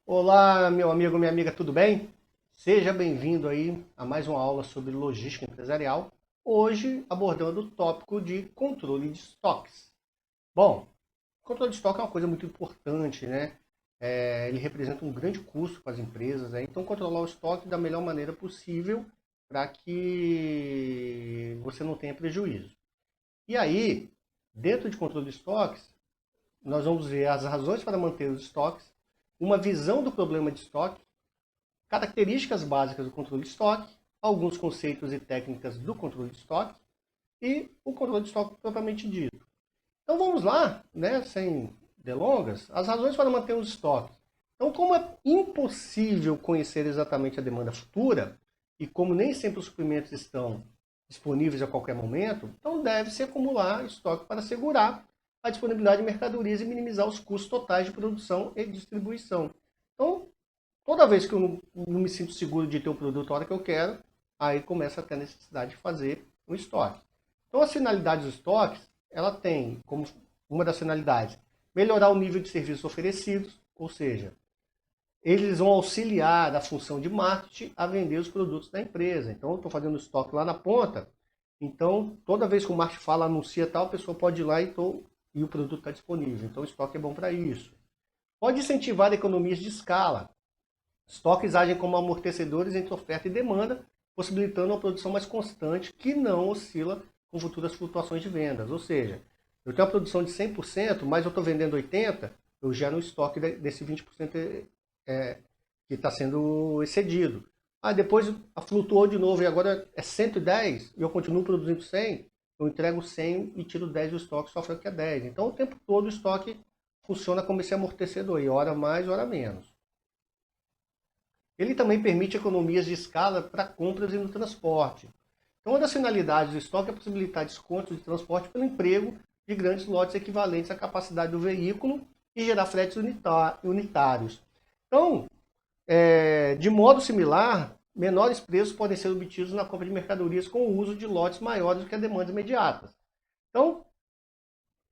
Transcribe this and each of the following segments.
Olá, meu amigo, minha amiga, tudo bem? Seja bem-vindo aí a mais uma aula sobre logística empresarial. Hoje abordando o tópico de controle de estoques. Bom, controle de estoque é uma coisa muito importante, né? Ele representa um grande custo para as empresas, né? Então controlar o estoque da melhor maneira possível para que você não tenha prejuízo. E aí, dentro de controle de estoques, nós vamos ver as razões para manter os estoques, uma visão do problema de estoque, características básicas do controle de estoque, alguns conceitos e técnicas do controle de estoque e o controle de estoque propriamente dito. Então vamos lá, né, sem delongas, as razões para manter os estoques. Então, como é impossível conhecer exatamente a demanda futura e como nem sempre os suprimentos estão disponíveis a qualquer momento, então deve-se acumular estoque para assegurar a disponibilidade de mercadorias e minimizar os custos totais de produção e distribuição. Então, toda vez que eu não me sinto seguro de ter o produto a hora que eu quero, aí começa a ter a necessidade de fazer o estoque. Então, as finalidades dos estoques, ela tem como uma das finalidades melhorar o nível de serviços oferecidos, ou seja, eles vão auxiliar a função de marketing a vender os produtos da empresa. Então, eu estou fazendo estoque lá na ponta, então toda vez que o marketing fala, anuncia tal, a pessoa pode ir lá e o produto está disponível. Então, o estoque é bom para isso. Pode incentivar economias de escala. Estoques agem como amortecedores entre oferta e demanda, possibilitando uma produção mais constante que não oscila com futuras flutuações de vendas. Ou seja, eu tenho uma produção de 100%, mas eu estou vendendo 80%, eu gero um estoque desse 20% que está sendo excedido. Depois flutuou de novo e agora é 110 e eu continuo produzindo 100, eu entrego 100 e tiro 10 do estoque, só fica 10. Então o tempo todo o estoque funciona como esse amortecedor, e hora mais, hora menos. Ele também permite economias de escala para compras e no transporte. Então, uma das finalidades do estoque é possibilitar descontos de transporte pelo emprego de grandes lotes equivalentes à capacidade do veículo e gerar fretes unitários. Então, de modo similar, menores preços podem ser obtidos na compra de mercadorias com o uso de lotes maiores do que a demandas imediatas. Então,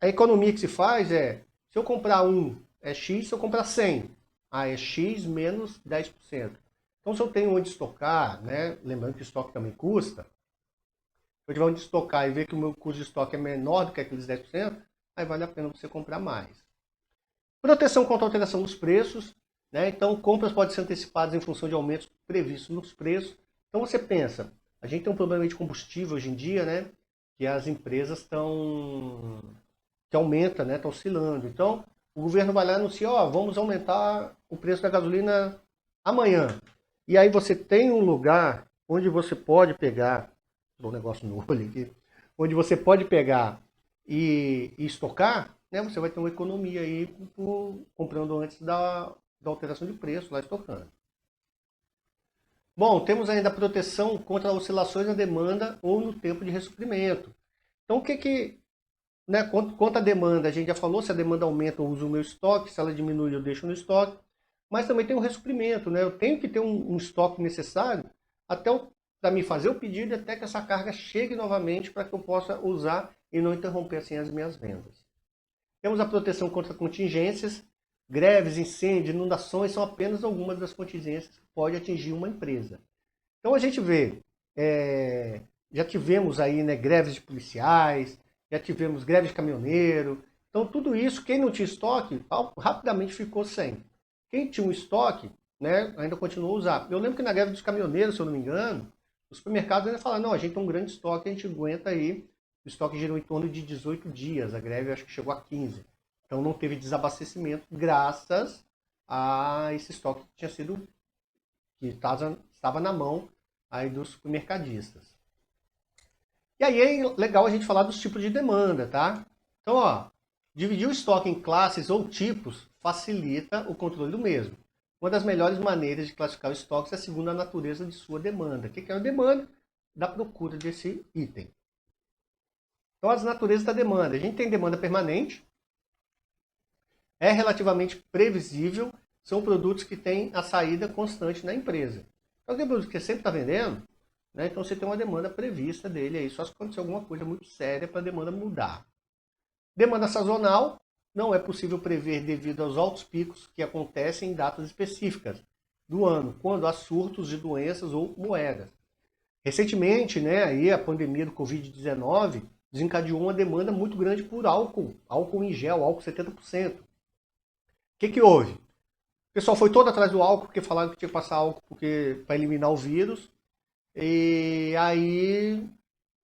a economia que se faz se eu comprar é X, se eu comprar 100, é X menos 10%. Então, se eu tenho onde estocar, né, lembrando que estoque também custa, se eu tiver onde estocar e ver que o meu custo de estoque é menor do que aqueles 10%, aí vale a pena você comprar mais. Proteção contra a alteração dos preços, né? Então, compras podem ser antecipadas em função de aumentos previstos nos preços. Então, você pensa, a gente tem um problema de combustível hoje em dia, né? Que as empresas que aumenta, né? Está oscilando. Então, o governo vai lá e anuncia, vamos aumentar o preço da gasolina amanhã. E aí você tem um lugar onde você pode pegar, um negócio no olho aqui, onde você pode pegar e estocar, né? Você vai ter uma economia aí comprando antes da alteração de preço, lá estocando. Bom, temos ainda a proteção contra oscilações na demanda ou no tempo de ressuprimento. Então, né, quanto à demanda, a gente já falou, se a demanda aumenta, eu uso o meu estoque, se ela diminui, eu deixo no estoque. Mas também tem o ressuprimento, né? Eu tenho que ter um estoque necessário até para me fazer o pedido e até que essa carga chegue novamente para que eu possa usar e não interromper assim as minhas vendas. Temos a proteção contra contingências, greves, incêndios, inundações são apenas algumas das contingências que pode atingir uma empresa. Então a gente vê, já tivemos aí, né, greves de policiais, já tivemos greve de caminhoneiro. Então tudo isso, quem não tinha estoque, rapidamente ficou sem. Quem tinha um estoque, né, ainda continuou a usar. Eu lembro que na greve dos caminhoneiros, se eu não me engano, os supermercados ainda falaram, não, a gente tem um grande estoque, a gente aguenta aí. O estoque girou em torno de 18 dias, a greve acho que chegou a 15. Então não teve desabastecimento graças a esse estoque que tinha sido, que estava na mão aí dos supermercadistas. E aí é legal a gente falar dos tipos de demanda, tá? Então, dividir o estoque em classes ou tipos facilita o controle do mesmo. Uma das melhores maneiras de classificar os estoques é segundo a natureza de sua demanda. O que é a demanda? Da procura desse item. Então, as naturezas da demanda. A gente tem demanda permanente, é relativamente previsível, são produtos que têm a saída constante na empresa. Então, tem produto que você sempre está vendendo, né? Então você tem uma demanda prevista dele aí, só se acontecer alguma coisa muito séria para a demanda mudar. Demanda sazonal, não é possível prever devido aos altos picos que acontecem em datas específicas do ano, quando há surtos de doenças ou moedas. Recentemente, né, aí a pandemia do Covid-19 desencadeou uma demanda muito grande por álcool em gel, álcool 70%. O que houve? O pessoal foi todo atrás do álcool, porque falaram que tinha que passar álcool para eliminar o vírus. E aí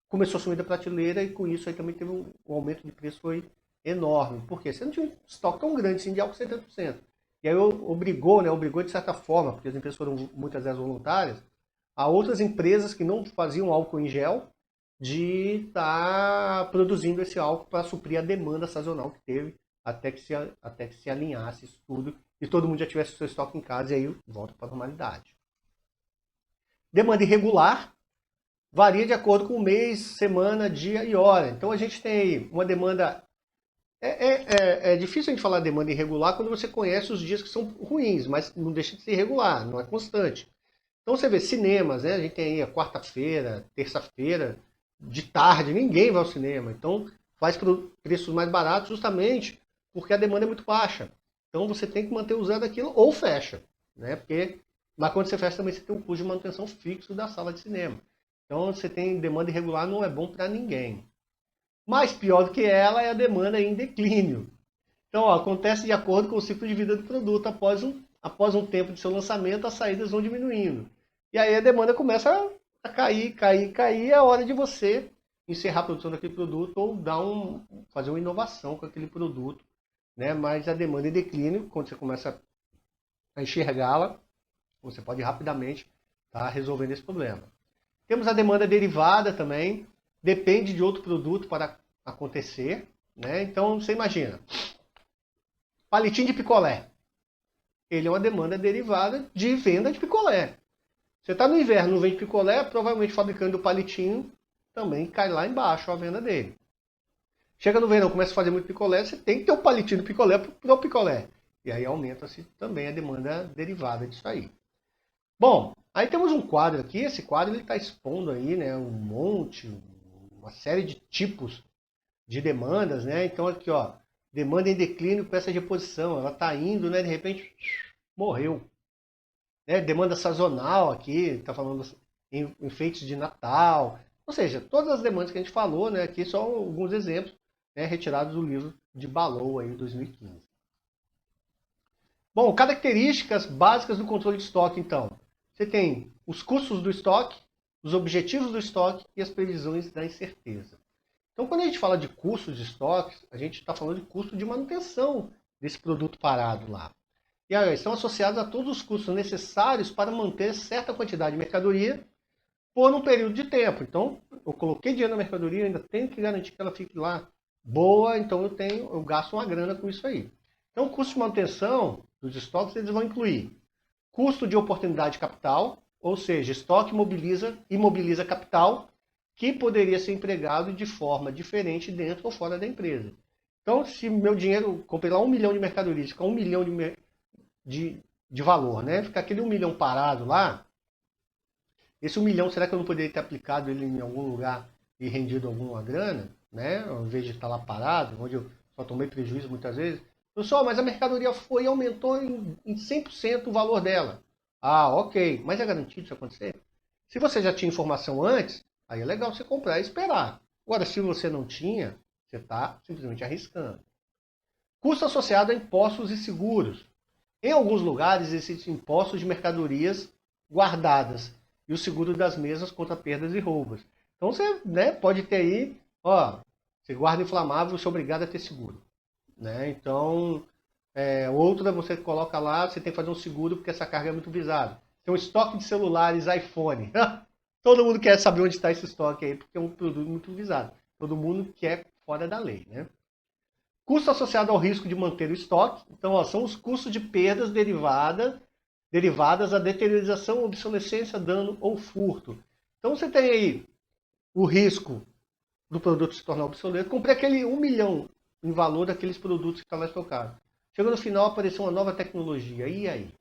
começou a sumir da prateleira e com isso aí também teve um aumento de preço foi enorme. Por quê? Você não tinha um estoque tão grande assim de álcool 70%. E aí obrigou, né, obrigou de certa forma, porque as empresas foram muitas vezes voluntárias, a outras empresas que não faziam álcool em gel de estar produzindo esse álcool para suprir a demanda sazonal que teve até que se alinhasse isso tudo e todo mundo já tivesse o seu estoque em casa e aí volta para a normalidade. Demanda irregular varia de acordo com o mês, semana, dia e hora. Então a gente tem aí uma demanda. É difícil a gente falar demanda irregular quando você conhece os dias que são ruins, mas não deixa de ser irregular, não é constante. Então você vê cinemas, né? A gente tem aí a quarta-feira, terça-feira, de tarde, ninguém vai ao cinema. Então faz preços mais baratos justamente porque a demanda é muito baixa. Então você tem que manter usando aquilo ou fecha, né? Mas quando você fecha também você tem um custo de manutenção fixo da sala de cinema. Então você tem demanda irregular, não é bom para ninguém. Mas pior do que ela é a demanda em declínio. Então, ó, acontece de acordo com o ciclo de vida do produto. Após um tempo de seu lançamento, as saídas vão diminuindo. E aí a demanda começa a cair, cair, cair. É hora de você encerrar a produção daquele produto ou fazer uma inovação com aquele produto. Né? Mas a demanda em declínio, quando você começa a enxergá-la, você pode rapidamente estar resolvendo esse problema. Temos a demanda derivada também. Depende de outro produto para acontecer. Né? Então, você imagina. Palitinho de picolé. Ele é uma demanda derivada de venda de picolé. Você está no inverno, não vende picolé, provavelmente o fabricante do palitinho também cai lá embaixo a venda dele. Chega no verão, começa a fazer muito picolé, você tem que ter o palitinho do picolé para o picolé. E aí aumenta-se também a demanda derivada disso aí. Bom, aí temos um quadro aqui. Esse quadro está expondo aí, né, uma série de tipos de demandas, né? Então aqui, ó, demanda em declínio, peça de reposição, ela está indo, né? De repente morreu. Né? Demanda sazonal aqui, está falando em enfeites de Natal. Ou seja, todas as demandas que a gente falou, né? Aqui são alguns exemplos, né, retirados do livro de Ballow aí, 2015. Bom, características básicas do controle de estoque, então. Você tem os custos do estoque, os objetivos do estoque e as previsões da incerteza. Então, quando a gente fala de custo de estoque, a gente está falando de custo de manutenção desse produto parado lá. E aí, estão associados a todos os custos necessários para manter certa quantidade de mercadoria por um período de tempo. Então, eu coloquei dinheiro na mercadoria, ainda tenho que garantir que ela fique lá boa, então eu gasto uma grana com isso aí. Então, o custo de manutenção dos estoques, eles vão incluir custo de oportunidade de capital, ou seja, estoque imobiliza capital que poderia ser empregado de forma diferente dentro ou fora da empresa. Então, se meu dinheiro, comprei lá 1 milhão de mercadorias, fica 1 milhão de valor, né? Fica aquele 1 milhão parado lá, esse 1 milhão, será que eu não poderia ter aplicado ele em algum lugar e rendido alguma grana, né? Ao invés de estar lá parado, onde eu só tomei prejuízo muitas vezes. Pessoal, mas a mercadoria foi e aumentou em 100% o valor dela. Ah, ok. Mas é garantido isso acontecer? Se você já tinha informação antes, aí é legal você comprar e esperar. Agora, se você não tinha, você está simplesmente arriscando. Custo associado a impostos e seguros. Em alguns lugares existem impostos de mercadorias guardadas e o seguro das mesas contra perdas e roubos. Então você, né, pode ter aí, ó, você guarda inflamável, você é obrigado a ter seguro. Né? Então, outra você coloca lá, você tem que fazer um seguro porque essa carga é muito visada. Tem um estoque de celulares iPhone. Todo mundo quer saber onde está esse estoque aí, porque é um produto muito visado. Todo mundo quer fora da lei. Né? Custo associado ao risco de manter o estoque. Então, ó, são os custos de perdas derivadas à deteriorização, obsolescência, dano ou furto. Então, você tem aí o risco do produto se tornar obsoleto. Comprei aquele 1 milhão em valor daqueles produtos que estão lá estocados. Chegou no final, apareceu uma nova tecnologia. E aí?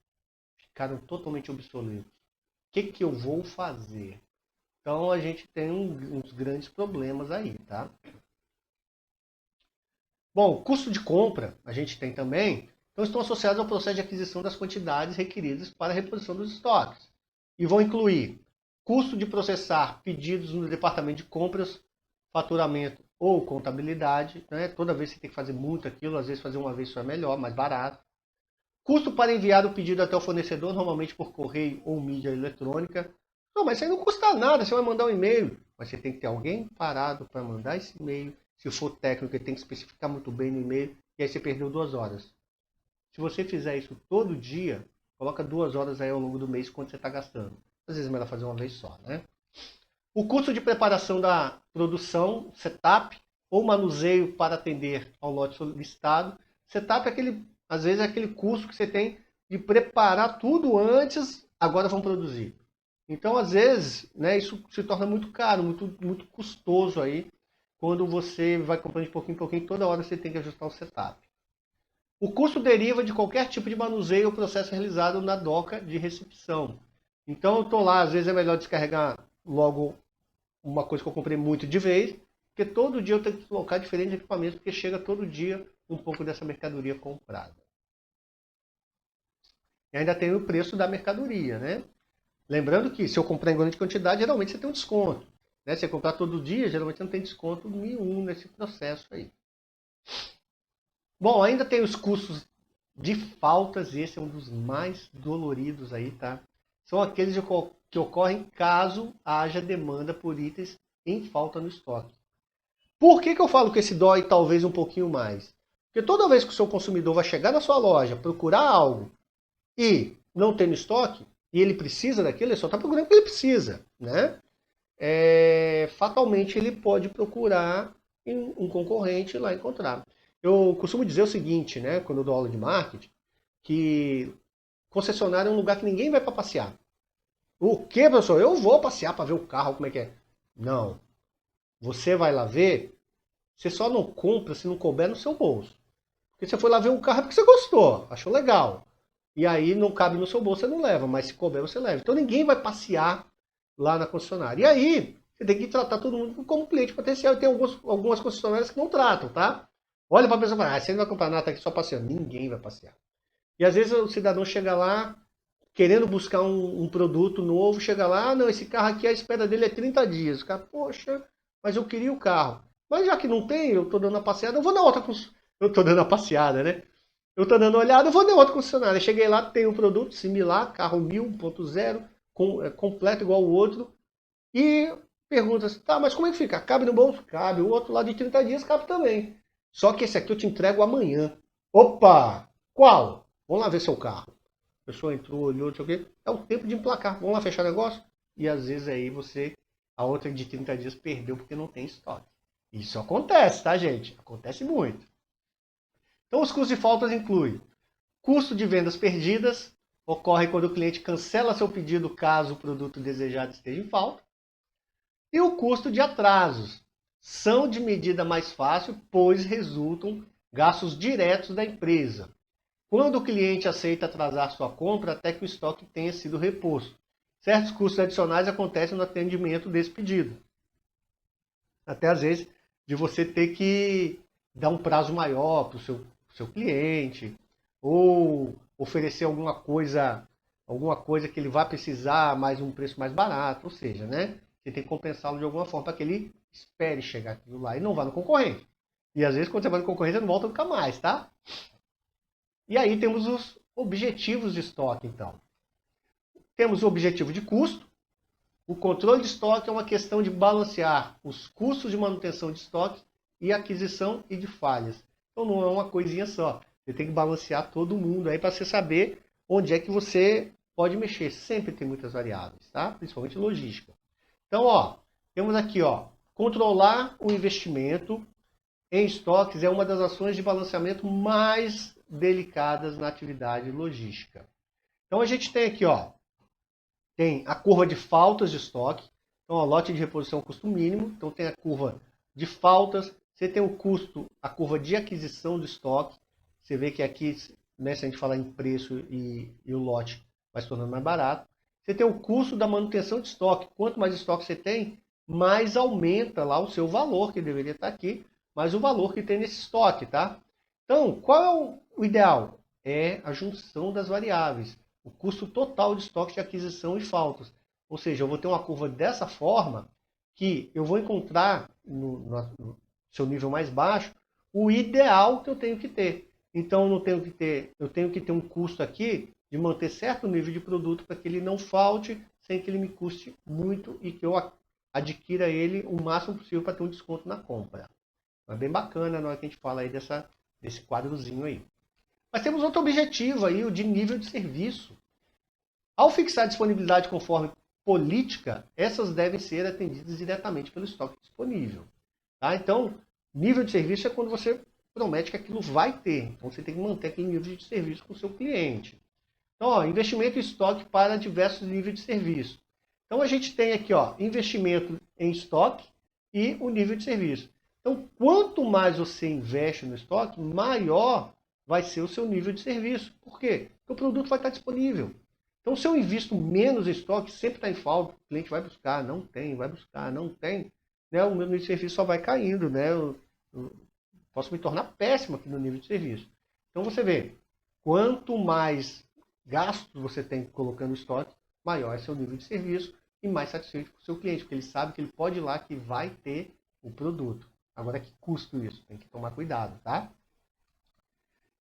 Ficaram totalmente obsoletos. O que eu vou fazer? Então, a gente tem uns grandes problemas aí, tá? Bom, custo de compra a gente tem também, então estão associados ao processo de aquisição das quantidades requeridas para a reposição dos estoques. E vão incluir custo de processar pedidos no departamento de compras, faturamento ou contabilidade, né? Toda vez você tem que fazer muito aquilo, às vezes fazer uma vez só é melhor, mais barato. Custo para enviar o pedido até o fornecedor, normalmente por correio ou mídia eletrônica. Não, mas isso aí não custa nada, você vai mandar um e-mail. Mas você tem que ter alguém parado para mandar esse e-mail. Se for técnico, ele tem que especificar muito bem no e-mail. E aí você perdeu 2 horas. Se você fizer isso todo dia, coloca 2 horas aí ao longo do mês quanto você está gastando. Às vezes é melhor fazer uma vez só, né? O custo de preparação da produção, setup, ou manuseio para atender ao lote solicitado. Setup é aquele, às vezes é aquele custo que você tem de preparar tudo antes, agora vão produzir. Então, às vezes, né, isso se torna muito caro, muito custoso aí, quando você vai comprando de pouquinho em pouquinho, toda hora você tem que ajustar o setup. O custo deriva de qualquer tipo de manuseio ou processo realizado na doca de recepção. Então, eu estou lá, às vezes é melhor descarregar logo uma coisa que eu comprei muito de vez, porque todo dia eu tenho que colocar diferentes equipamentos, porque chega todo dia um pouco dessa mercadoria comprada. E ainda tem o preço da mercadoria, né? Lembrando que se eu comprar em grande quantidade, geralmente você tem um desconto. Né? Se você comprar todo dia, geralmente você não tem desconto nenhum nesse processo aí. Bom, ainda tem os custos de faltas, e esse é um dos mais doloridos aí, tá? São aqueles que ocorrem caso haja demanda por itens em falta no estoque. Por que eu falo que esse dói talvez um pouquinho mais? Porque toda vez que o seu consumidor vai chegar na sua loja, procurar algo e não tem no estoque, e ele precisa daquilo, ele só está procurando o que ele precisa, né? Fatalmente ele pode procurar em um concorrente e lá encontrar. Eu costumo dizer o seguinte, né, quando eu dou aula de marketing, que concessionário é um lugar que ninguém vai para passear. O que, professor? Eu vou passear para ver o carro, como é que é. Não. Você vai lá ver, você só não compra se não couber no seu bolso. Porque você foi lá ver um carro porque você gostou, achou legal. E aí não cabe no seu bolso, você não leva, mas se couber você leva. Então ninguém vai passear lá na concessionária. E aí, você tem que tratar todo mundo como cliente potencial. E tem algumas concessionárias que não tratam, tá? Olha para a pessoa e fala, você não vai comprar nada, tá aqui só passeando. Ninguém vai passear. E às vezes o cidadão chega lá, querendo buscar um produto novo, chega lá, não, esse carro aqui, a espera dele é 30 dias. O cara, poxa, mas eu queria o carro. Mas já que não tem, eu tô dando a passeada, eu vou na outra concessionária. Eu tô dando a passeada, né? Eu tô dando uma olhada, eu vou na outra concessionária. Cheguei lá, tem um produto similar, carro 1000, 1.0, completo igual o outro. E pergunta assim, tá, mas como é que fica? Cabe no bolso? Cabe. O outro lá de 30 dias cabe também. Só que esse aqui eu te entrego amanhã. Opa! Qual? Vamos lá ver seu carro. A pessoa entrou, olhou, não sei o quê. É o tempo de emplacar. Vamos lá fechar o negócio? E às vezes aí a outra de 30 dias perdeu porque não tem estoque. Isso acontece, tá, gente? Acontece muito. Então os custos de faltas incluem custo de vendas perdidas, ocorre quando o cliente cancela seu pedido caso o produto desejado esteja em falta. E o custo de atrasos são de medida mais fácil, pois resultam gastos diretos da empresa. Quando o cliente aceita atrasar sua compra até que o estoque tenha sido reposto. Certos custos adicionais acontecem no atendimento desse pedido. Até às vezes de você ter que dar um prazo maior para o seu cliente, ou oferecer alguma coisa que ele vai precisar, mais um preço mais barato, ou seja, né? Você tem que compensá-lo de alguma forma para que ele espere chegar aquilo lá e não vá no concorrente. E às vezes quando você vai no concorrente, você não volta nunca mais, tá? E aí temos os objetivos de estoque, então. Temos o objetivo de custo. O controle de estoque é uma questão de balancear os custos de manutenção de estoque e aquisição e de falhas. Então não é uma coisinha só. Você tem que balancear todo mundo aí para você saber onde é que você pode mexer. Sempre tem muitas variáveis, tá? Principalmente logística. Então, ó, temos aqui, ó, controlar o investimento em estoques é uma das ações de balanceamento mais delicadas na atividade logística. Então a gente tem aqui, ó, tem a curva de faltas de estoque. Então, ó, lote de reposição custo mínimo. Então tem a curva de faltas. Você tem o custo, a curva de aquisição do estoque. Você vê que aqui, né, se a gente falar em preço e o lote vai se tornando mais barato. Você tem o custo da manutenção de estoque. Quanto mais estoque você tem, mais aumenta lá o seu valor, que deveria estar aqui. mais o valor que tem nesse estoque, tá? Então, qual é o ideal? É a junção das variáveis, o custo total de estoque de aquisição e faltas. Ou seja, eu vou ter uma curva dessa forma que eu vou encontrar no seu nível mais baixo o ideal que eu tenho que ter. Então, eu tenho que ter um custo aqui de manter certo nível de produto para que ele não falte, sem que ele me custe muito e que eu adquira ele o máximo possível para ter um desconto na compra. É bem bacana na hora que a gente fala aí desse quadrozinho aí. Mas temos outro objetivo aí, o de nível de serviço. Ao fixar a disponibilidade conforme política, essas devem ser atendidas diretamente pelo estoque disponível. Tá? Então, nível de serviço é quando você promete que aquilo vai ter. Então, você tem que manter aquele nível de serviço com o seu cliente. Então, ó, investimento em estoque para diversos níveis de serviço. Então, a gente tem aqui, ó, investimento em estoque e o nível de serviço. Então, quanto mais você investe no estoque, maior vai ser o seu nível de serviço. Por quê? Porque o produto vai estar disponível. Então, se eu invisto menos em estoque, sempre está em falta, o cliente vai buscar, não tem, vai buscar, não tem, né? O meu nível de serviço só vai caindo, né? Eu posso me tornar péssimo aqui no nível de serviço. Então, você vê, quanto mais gastos você tem colocando estoque, maior é seu nível de serviço e mais satisfeito com o seu cliente, porque ele sabe que ele pode ir lá que vai ter o produto. Agora, que custo isso? Tem que tomar cuidado, tá?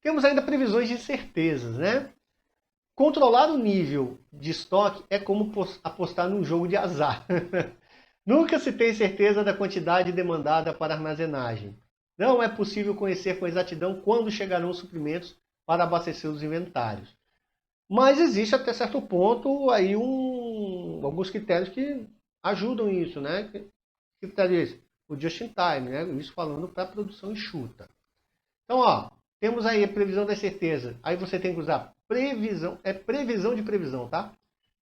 Temos ainda previsões de incertezas, né? Controlar o nível de estoque é como apostar num jogo de azar. Nunca se tem certeza da quantidade demandada para armazenagem. Não é possível conhecer com exatidão quando chegarão os suprimentos para abastecer os inventários. Mas existe até certo ponto aí alguns critérios que ajudam isso, né? Que critério é esse? O just in time, né? Isso falando para produção enxuta. Então, ó, temos aí a previsão da certeza. Aí você tem que usar previsão, é previsão de previsão, tá?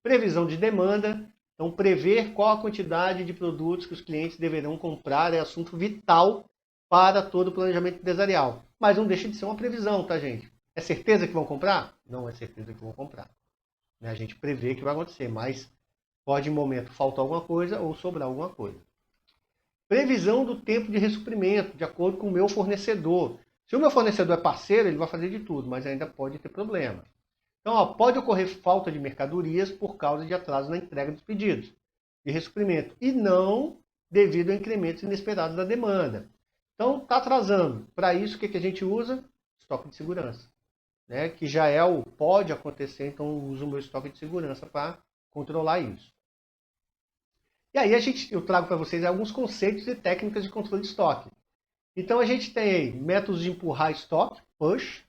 Previsão de demanda. Então, prever qual a quantidade de produtos que os clientes deverão comprar é assunto vital para todo o planejamento empresarial. Mas não deixa de ser uma previsão, tá, gente? É certeza que vão comprar? Não é certeza que vão comprar. A gente prevê que vai acontecer, mas pode em momento faltar alguma coisa ou sobrar alguma coisa. Previsão do tempo de ressuprimento, de acordo com o meu fornecedor. Se o meu fornecedor é parceiro, ele vai fazer de tudo, mas ainda pode ter problema. Então, ó, pode ocorrer falta de mercadorias por causa de atraso na entrega dos pedidos de ressuprimento e não devido a incrementos inesperados da demanda. Então, está atrasando. Para isso, o que a gente usa? Estoque de segurança. Né? Que já é o pode acontecer, então eu uso o meu estoque de segurança para controlar isso. E aí eu trago para vocês alguns conceitos e técnicas de controle de estoque. Então a gente tem aí métodos de empurrar estoque, push,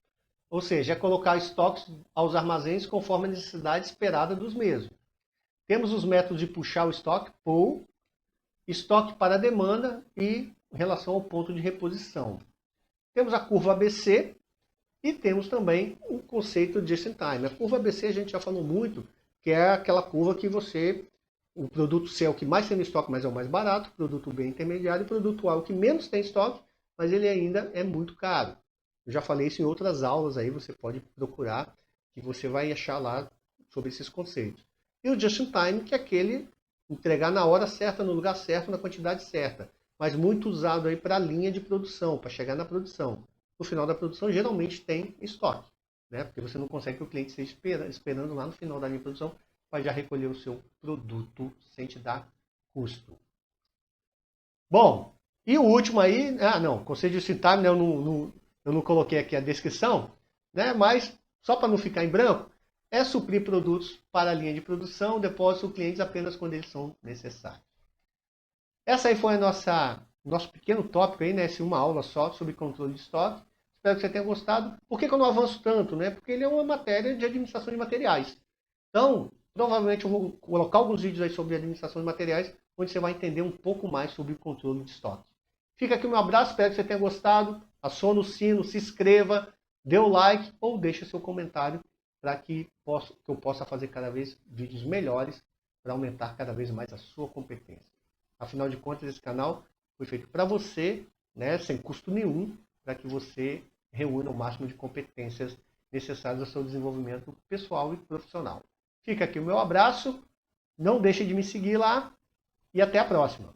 ou seja, é colocar estoques aos armazéns conforme a necessidade esperada dos mesmos. Temos os métodos de puxar o estoque, pull, estoque para demanda e em relação ao ponto de reposição. Temos a curva ABC e temos também o conceito de just in time. A curva ABC a gente já falou muito, que é aquela curva que o produto C é o que mais tem no estoque, mas é o mais barato, o produto B é intermediário, o produto A é o que menos tem estoque, mas ele ainda é muito caro. Eu já falei isso em outras aulas aí, você pode procurar, que você vai achar lá sobre esses conceitos. E o just in time, que é aquele entregar na hora certa, no lugar certo, na quantidade certa, mas muito usado aí para a linha de produção, para chegar na produção. No final da produção, geralmente tem estoque, né? Porque você não consegue que o cliente esteja esperando lá no final da linha de produção para já recolher o seu produto sem te dar custo. Bom, e o último aí, conceito de just in time, né, eu não coloquei aqui a descrição, né, mas só para não ficar em branco, é suprir produtos para a linha de produção, depósito clientes apenas quando eles são necessários. Essa aí foi a nosso pequeno tópico aí, né, uma aula só sobre controle de estoque. Espero que você tenha gostado. Por que eu não avanço tanto? Né? Porque ele é uma matéria de administração de materiais. Então, provavelmente eu vou colocar alguns vídeos aí sobre administração de materiais, onde você vai entender um pouco mais sobre o controle de estoque. Fica aqui o meu abraço, espero que você tenha gostado. Acione o sino, se inscreva, dê o like ou deixe seu comentário para que eu possa fazer cada vez vídeos melhores para aumentar cada vez mais a sua competência. Afinal de contas, esse canal foi feito para você, né, sem custo nenhum, para que você reúna o máximo de competências necessárias ao seu desenvolvimento pessoal e profissional. Fica aqui o meu abraço, não deixe de me seguir lá e até a próxima.